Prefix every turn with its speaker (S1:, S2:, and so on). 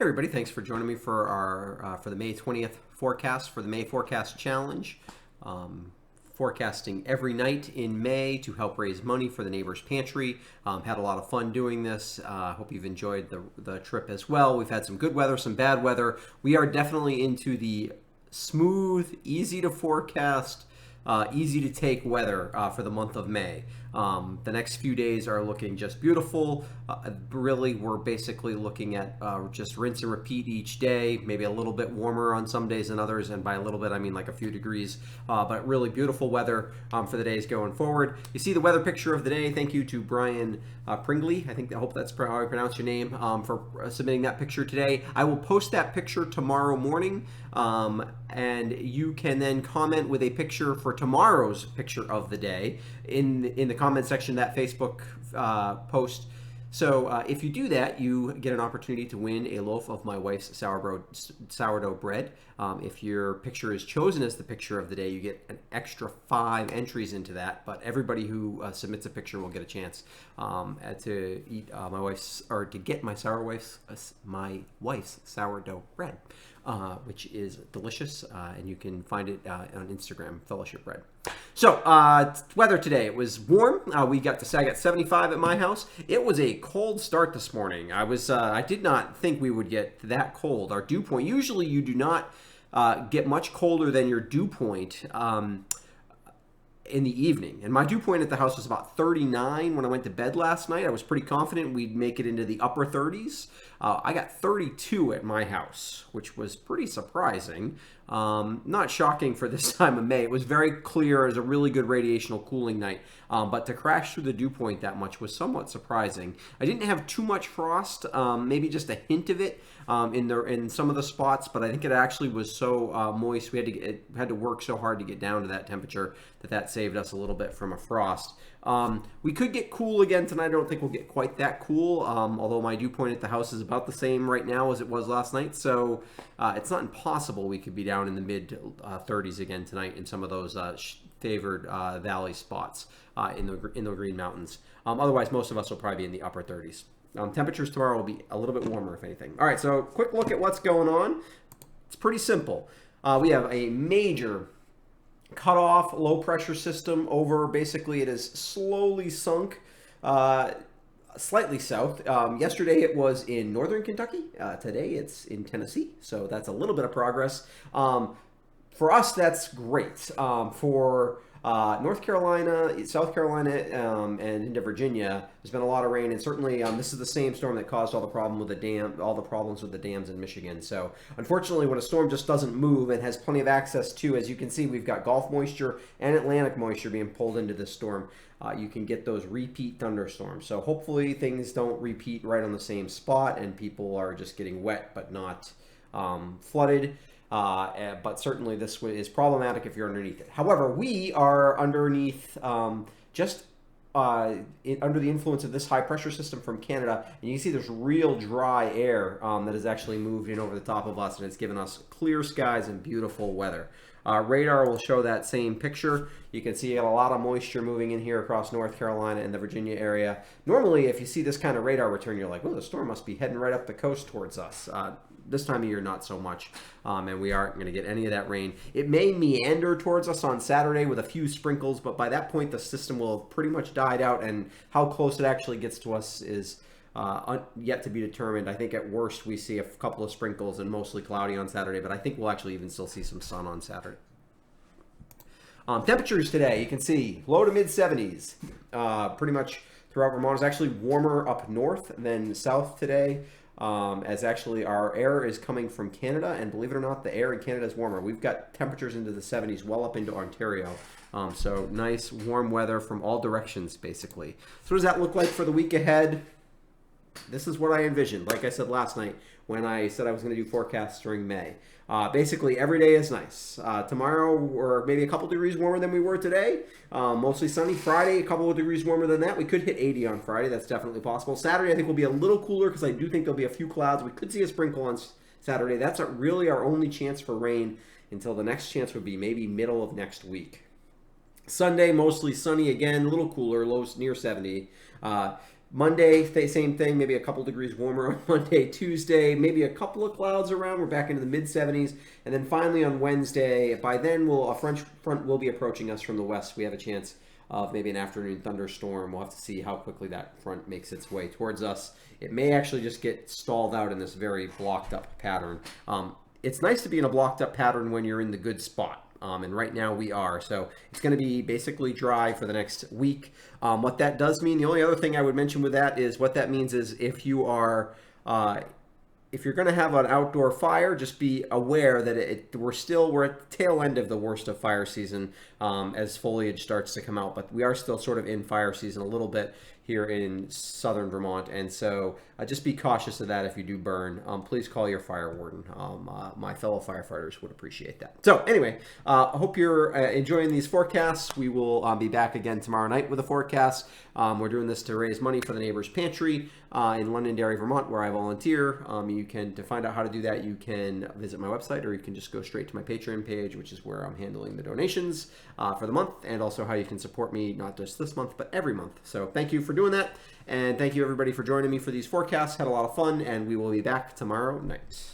S1: everybody, thanks for joining me for our for the May 20th forecast for the May Forecast Challenge. Forecasting every night in May to help raise money for the Neighbors Pantry. Had a lot of fun doing this. Hope you've enjoyed the trip as well. We've had some good weather, some bad weather. We are definitely into the smooth, easy to forecast, easy to take weather for the month of May. The next few days are looking just beautiful. Really, we're basically looking at just rinse and repeat each day, maybe a little bit warmer on some days than others, and by a little bit, I mean like a few degrees, but really beautiful weather for the days going forward. You see the weather picture of the day. Thank you to Brian Pringley. I hope that's how I pronounce your name, for submitting that picture today. I will post that picture tomorrow morning, and you can then comment with a picture for tomorrow's picture of the day in the comment section of that Facebook post. So if you do that, you get an opportunity to win a loaf of my wife's sourdough bread. If your picture is chosen as the picture of the day, you get an extra 5 entries into that. But everybody who submits a picture will get a chance to eat to get my wife's sourdough bread, which is delicious, and you can find it on Instagram, Fellowship Bread. So, weather today, it was warm. We got 75 at my house. It was a cold start this morning. I did not think we would get that cold. Our dew point, usually you do not get much colder than your dew point in the evening. And my dew point at the house was about 39 when I went to bed last night. I was pretty confident we'd make it into the upper 30s. I got 32 at my house, which was pretty surprising. Not shocking for this time of May. It was very clear. It was a really good radiational cooling night. But to crash through the dew point that much was somewhat surprising. I didn't have too much frost, maybe just a hint of it in some of the spots, but I think it actually was so moist. We had to work so hard to get down to that temperature that saved us a little bit from a frost. We could get cool again tonight. I don't think we'll get quite that cool, although my dew point at the house is about the same right now as it was last night. So it's not impossible we could be down in the mid 30s again tonight in some of those favored valley spots in the Green Mountains. Otherwise, most of us will probably be in the upper 30s. Temperatures tomorrow will be a little bit warmer, if anything. All right, so quick look at what's going on. It's pretty simple. We have a major cutoff low pressure system over. Basically, it is slowly sunk slightly south. Yesterday it was in northern Kentucky. Today it's in Tennessee. So that's a little bit of progress. For us, that's great. For North Carolina, South Carolina, and into Virginia, there's been a lot of rain, and certainly this is the same storm that caused all the problems with the dams in Michigan. So unfortunately, when a storm just doesn't move and has plenty of access to, as you can see, we've got Gulf moisture and Atlantic moisture being pulled into this storm. You can get those repeat thunderstorms. So hopefully things don't repeat right on the same spot, and people are just getting wet but not flooded. But certainly this is problematic if you're underneath it. However, we are underneath under the influence of this high pressure system from Canada, and you can see there's real dry air that has actually moved in over the top of us, and it's given us clear skies and beautiful weather. Radar will show that same picture. You can see a lot of moisture moving in here across North Carolina and the Virginia area. Normally, if you see this kind of radar return, you're like, oh, the storm must be heading right up the coast towards us. This time of year, not so much, and we aren't going to get any of that rain. It may meander towards us on Saturday with a few sprinkles, but by that point, the system will have pretty much died out, and how close it actually gets to us is yet to be determined. I think at worst, we see a couple of sprinkles and mostly cloudy on Saturday, but I think we'll actually even still see some sun on Saturday. Temperatures today, you can see low to mid 70s pretty much throughout Vermont. It's actually warmer up north than south today. As actually our air is coming from Canada, and believe it or not, the air in Canada is warmer. We've got temperatures into the 70s, well up into Ontario. So nice warm weather from all directions, basically. So what does that look like for the week ahead? This is what I envisioned, like I said last night when I said I was going to do forecasts during May. Basically, every day is nice. Tomorrow, we're maybe a couple degrees warmer than we were today. Mostly sunny. Friday, a couple of degrees warmer than that. We could hit 80 on Friday. That's definitely possible. Saturday, I think, will be a little cooler because I do think there'll be a few clouds. We could see a sprinkle on Saturday. That's really our only chance for rain until the next chance would be maybe middle of next week. Sunday, mostly sunny again, a little cooler, lows near 70. Monday, same thing, maybe a couple degrees warmer on Monday. Tuesday, maybe a couple of clouds around. We're back into the mid 70s. And then finally on Wednesday, by then a French front will be approaching us from the west. We have a chance of maybe an afternoon thunderstorm. We'll have to see how quickly that front makes its way towards us. It may actually just get stalled out in this very blocked up pattern. It's nice to be in a blocked up pattern when you're in the good spot. And right now we are. So it's going to be basically dry for the next week. What that does mean, the only other thing I would mention with that is what that means is if you're going to have an outdoor fire, just be aware that we're at the tail end of the worst of fire season as foliage starts to come out. But we are still sort of in fire season a little bit here in southern Vermont. And so just be cautious of that if you do burn. Please call your fire warden. My fellow firefighters would appreciate that. So anyway, I hope you're enjoying these forecasts. We will be back again tomorrow night with a forecast. We're doing this to raise money for the Neighbors Pantry in Londonderry, Vermont, where I volunteer. To find out how to do that, you can visit my website, or you can just go straight to my Patreon page, which is where I'm handling the donations for the month, and also how you can support me not just this month, but every month. So thank you for doing that, and thank you everybody for joining me for these forecasts. Had a lot of fun, and we will be back tomorrow night.